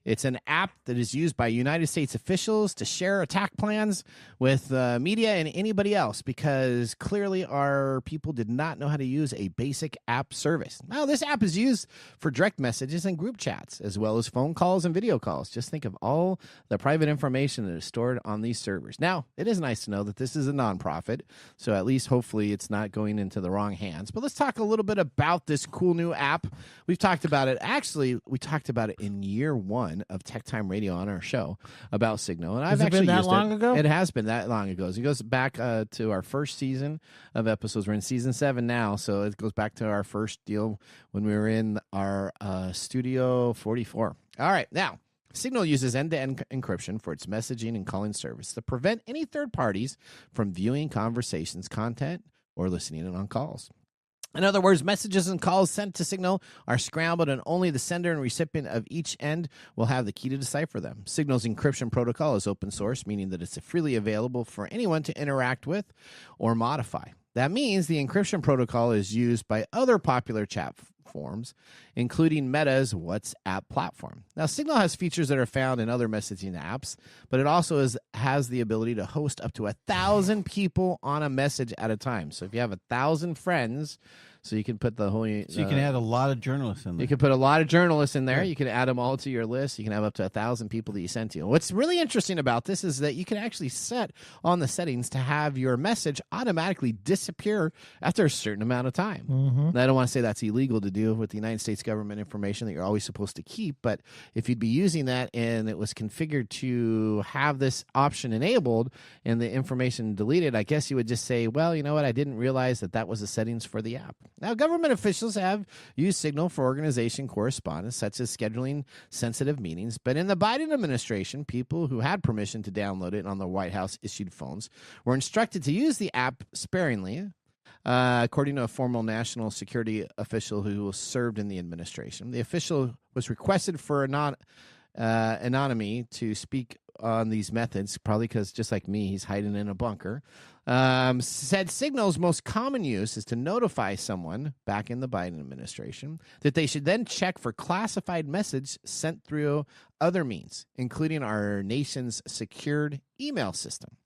It's an app that is used by United States officials to share attack plans with media and anybody else because clearly our people did not know how to use a basic app service. Now, this app is used for direct messages and group chats, as well as phone calls and video calls. Just think of all the private information that is stored on these servers. Now, it is nice to know that this is a nonprofit, so at least hopefully it's not going into the wrong hands. But let's talk a little bit about this cool new app. We've talked about it. Actually, we talked about it in year one of TechTime Radio on our show about Signal, and I've actually been that used long it. ago? It has been that long ago. It goes back to our first season of episodes. We're in season 7 now, so it goes back to our first deal when we were in our Studio 44. All right, now Signal uses end-to-end encryption for its messaging and calling service to prevent any third parties from viewing conversations, content, or listening in on calls. In other words, messages and calls sent to Signal are scrambled, and only the sender and recipient of each end will have the key to decipher them. Signal's encryption protocol is open source, meaning that it's freely available for anyone to interact with or modify. That means the encryption protocol is used by other popular chat forms, including Meta's WhatsApp platform. Now, Signal has features that are found in other messaging apps, but it also has the ability to host up to 1,000 people on a message at a time. So if you have 1,000 friends, so you can put the whole... So you can add a lot of journalists in there. You can put a lot of journalists in there. Yeah. You can add them all to your list. You can have up to 1,000 people that you send to. What's really interesting about this is that you can actually set on the settings to have your message automatically disappear after a certain amount of time. Mm-hmm. Now, I don't want to say that's illegal to do with the United States government information that you're always supposed to keep, but if you'd be using that and it was configured to have this option enabled and the information deleted, I guess you would just say, well, you know what, I didn't realize that was the settings for the app. Now, government officials have used Signal for organization correspondence, such as scheduling sensitive meetings, but in the Biden administration, people who had permission to download it on the White House-issued phones were instructed to use the app sparingly, according to a former national security official who served in the administration. The official was requested for anonymity to speak on these methods, probably because, just like me, he's hiding in a bunker. Said Signal's most common use is to notify someone back in the Biden administration that they should then check for classified message sent through other means, including our nation's secured email system.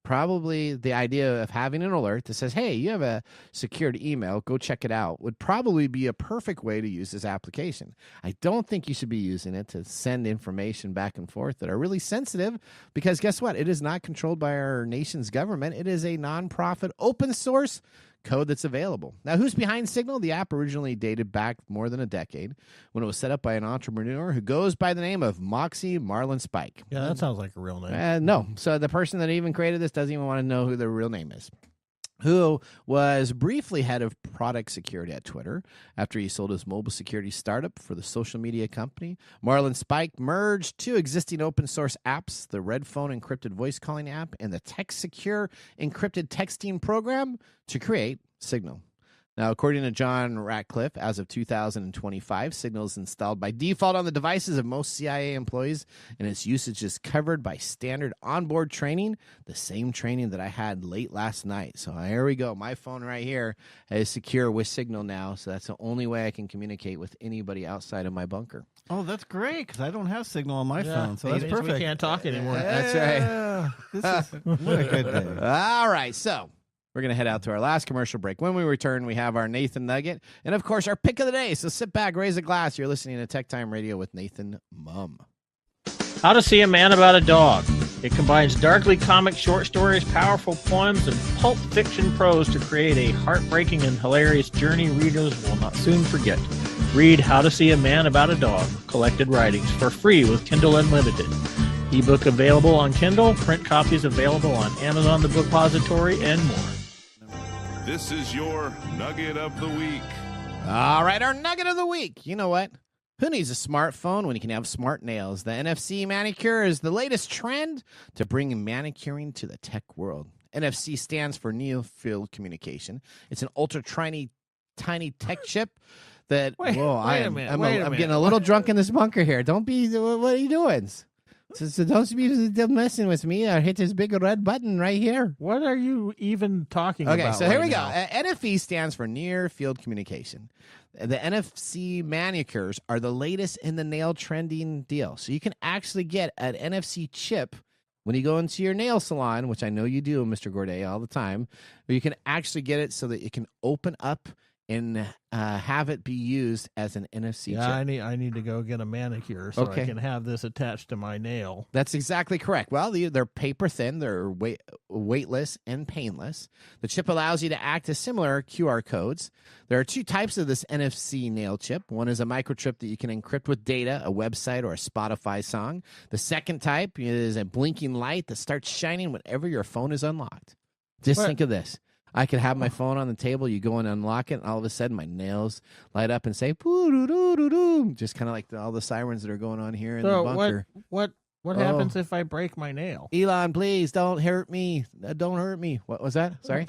Probably the idea of having an alert that says, hey, you have a secured email, go check it out, would probably be a perfect way to use this application. I don't think you should be using it to send information back and forth that are really sensitive because guess what? It is not controlled by our nation's government. It is a nonprofit open source code that's available. Now, who's behind Signal? The app originally dated back more than a decade when it was set up by an entrepreneur who goes by the name of Moxie Marlin Spike. Yeah, that sounds like a real name. No. So the person that even created this doesn't even want to know who their real name is. Who was briefly head of product security at Twitter after he sold his mobile security startup for the social media company. Marlin Spike merged two existing open source apps, the Red Phone encrypted voice calling app and the Text Secure encrypted texting program, to create Signal. Now, according to John Ratcliffe, as of 2025, Signal is installed by default on the devices of most CIA employees, and its usage is covered by standard onboard training, the same training that I had late last night. So here we go. My phone right here is secure with Signal now, so that's the only way I can communicate with anybody outside of my bunker. Oh, that's great because I don't have signal on my phone, so that's It means perfect. We can't talk anymore. That's right. This is what a good day. All right, so we're going to head out to our last commercial break. When we return, we have our Nathan Nugget and, of course, our pick of the day. So sit back, raise a glass. You're listening to Tech Time Radio with Nathan Mumm. How to See a Man About a Dog. It combines darkly comic short stories, powerful poems, and pulp fiction prose to create a heartbreaking and hilarious journey readers will not soon forget. Read How to See a Man About a Dog, Collected Writings, for free with Kindle Unlimited. Ebook available on Kindle, print copies available on Amazon the Bookpository, and more. This is your Nugget of the Week. All right, our Nugget of the Week. You know what? Who needs a smartphone when you can have smart nails? The NFC manicure is the latest trend to bring manicuring to the tech world. NFC stands for Near Field Communication. It's an ultra tiny tech chip that. I'm getting a little drunk in this bunker here. Don't be. What are you doing? So don't be messing with me. I hit this big red button right here. What are you even talking about? Okay, so here we go. NFE stands for Near Field Communication. The NFC manicures are the latest in the nail trending deal. So you can actually get an NFC chip when you go into your nail salon, which I know you do, Mr. Gourdet, all the time. But you can actually get it so that it can open up and have it be used as an NFC chip. I need to go get a manicure so Okay. I can have this attached to my nail. That's exactly correct. Well, they're paper thin, they're weightless and painless. The chip allows you to act as similar QR codes. There are two types of this NFC nail chip. One is a microchip that you can encrypt with data, a website, or a Spotify song. The second type is a blinking light that starts shining whenever your phone is unlocked. Just think of this. I could have my phone on the table, you go and unlock it, and all of a sudden my nails light up and say, poo-doo-doo-doo-doo, just kind of like all the sirens that are going on here in the bunker. What happens if I break my nail? Elon, please don't hurt me. Don't hurt me. What was that? Sorry?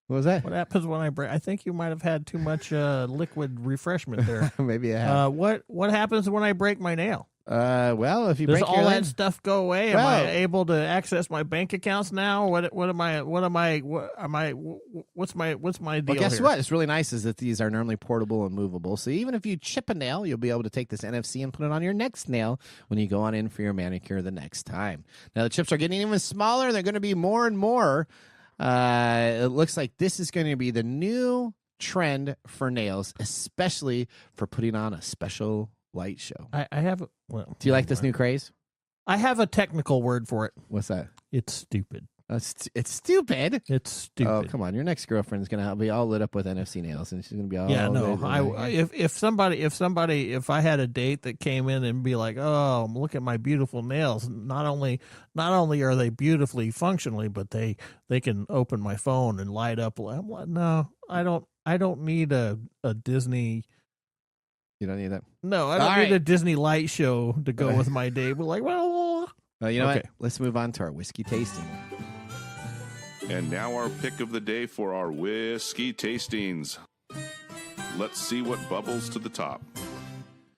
What was that? What happens when I break? I think you might have had too much liquid refreshment there. Maybe I have. What happens when I break my nail? Well, if you Does break all your that leg, stuff go away? Am I able to access my bank accounts now? What's my deal? well, guess here? what? It's really nice is that these are normally portable and movable. So even if you chip a nail, you'll be able to take this NFC and put it on your next nail when you go on in for your manicure the next time. Now, the chips are getting even smaller. They're going to be more and more. It looks like this is going to be the new trend for nails, especially for putting on a special light show. I have. Well, do you like this new craze? I have a technical word for it. What's that? It's stupid. It's stupid. It's stupid. Oh, come on! Your next girlfriend's gonna be all lit up with NFC nails, and she's gonna be all. Yeah, no. If I had a date that came in and be like, "Oh, look at my beautiful nails," not only are they beautifully functionally, but they can open my phone and light up. I'm like, no, I don't need a Disney. You don't need that. No, I don't need a Disney light show to go with my day. But like, well, you know what? Let's move on to our whiskey tasting. And now our pick of the day for our whiskey tastings. Let's see what bubbles to the top.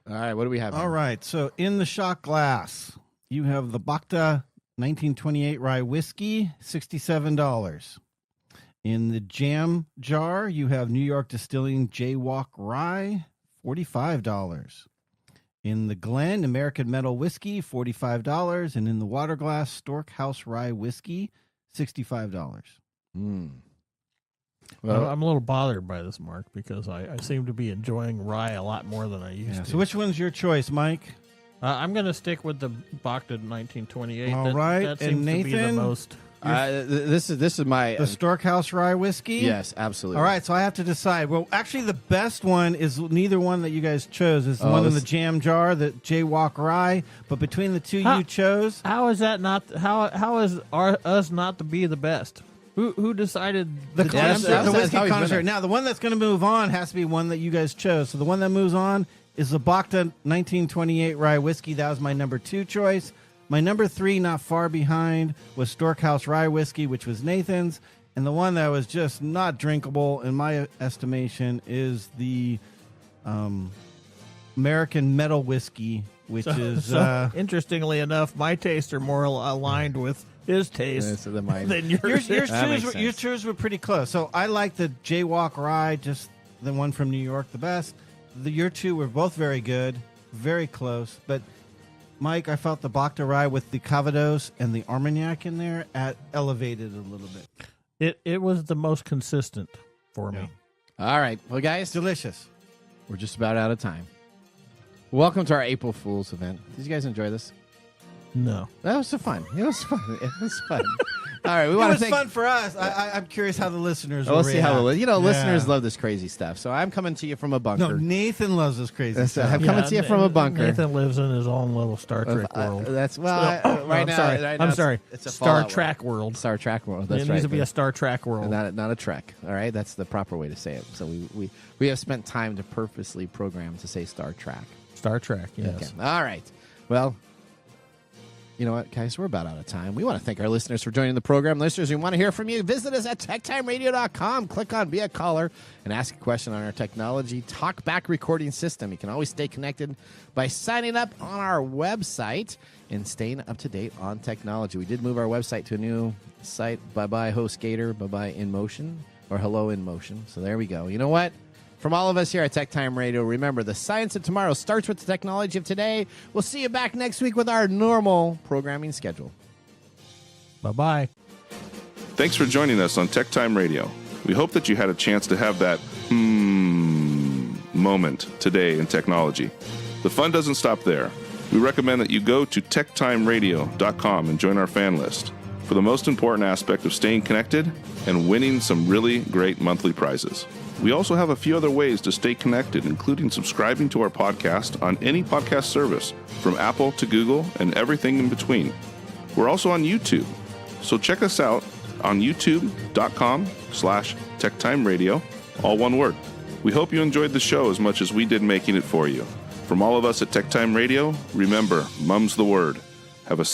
All right, what do we have? All right, so in the shot glass, you have the Bacta 1928 rye whiskey, $67. In the jam jar, you have New York Distilling Jaywalk Rye, $45. In the Glen American Metal Whiskey, $45. And in the water glass Stork House Rye Whiskey, $65. Well, I'm a little bothered by this, Mark, because I seem to be enjoying rye a lot more than I used to. So which one's your choice, Mike? I'm going to stick with the Bacta 1928. All right, that seems and Nathan? to be the most. This is my The Stork House Rye Whiskey? Yes, absolutely. All right, so I have to decide. Well, actually, the best one is neither one that you guys chose. It's the one in the jam jar, the Jaywalk Rye. But between the two you chose, how is that not? How is us not to be the best? Who decided the jam? whiskey connoisseur. Now, the one that's going to move on has to be one that you guys chose. So the one that moves on is the Bacta 1928 Rye Whiskey. That was my number 2 choice. My number 3, not far behind, was Stork House Rye Whiskey, which was Nathan's. And the one that was just not drinkable, in my estimation, is the American Metal Whiskey, which is... interestingly enough, my tastes are more aligned with his taste than yours. Your choices were pretty close. So I like the Jaywalk Rye, just the one from New York, the best. Your two were both very good. very close. But, Mike, I felt the Baccarat with the Calvados and the Armagnac in there elevated a little bit. It was the most consistent for me. All right. Well, guys, Delicious. we're just about out of time. Welcome to our April Fool's event. Did you guys enjoy this? No. That was so fun. It was fun. It was fun. All right, we It want was to thank. fun for us. I'm curious how the listeners will We'll see how react. listeners love this crazy stuff. So I'm coming to you from a bunker. No, Nathan loves this crazy stuff. I'm coming to you from a bunker. Nathan lives in his own little Star Trek world. That's Right right now. sorry. Right now I'm it's- sorry. It's a Star Fallout Trek world. Star Trek world. That's It right. needs to be a Star Trek world. Not a trek. All right, that's the proper way to say it. So we have spent time to purposely program to say Star Trek. Star Trek, yes. Okay. All right. Well, you know what, guys? We're about out of time. We want to thank our listeners for joining the program. Listeners, we want to hear from you. Visit us at TechTimeRadio.com. Click on Be a Caller and ask a question on our technology talkback recording system. You can always stay connected by signing up on our website and staying up to date on technology. We did move our website to a new site. Bye-bye, HostGator. Bye-bye, InMotion. Or hello, InMotion. So there we go. You know what? From all of us here at Tech Time Radio, remember, the science of tomorrow starts with the technology of today. We'll see you back next week with our normal programming schedule. Bye-bye. Thanks for joining us on Tech Time Radio. We hope that you had a chance to have that moment today in technology. The fun doesn't stop there. We recommend that you go to techtimeradio.com and join our fan list for the most important aspect of staying connected and winning some really great monthly prizes. We also have a few other ways to stay connected, including subscribing to our podcast on any podcast service, from Apple to Google and everything in between. We're also on YouTube, so check us out on youtube.com/techtimeradio, all one word. We hope you enjoyed the show as much as we did making it for you. From all of us at Tech Time Radio, remember, mum's the word. Have a safe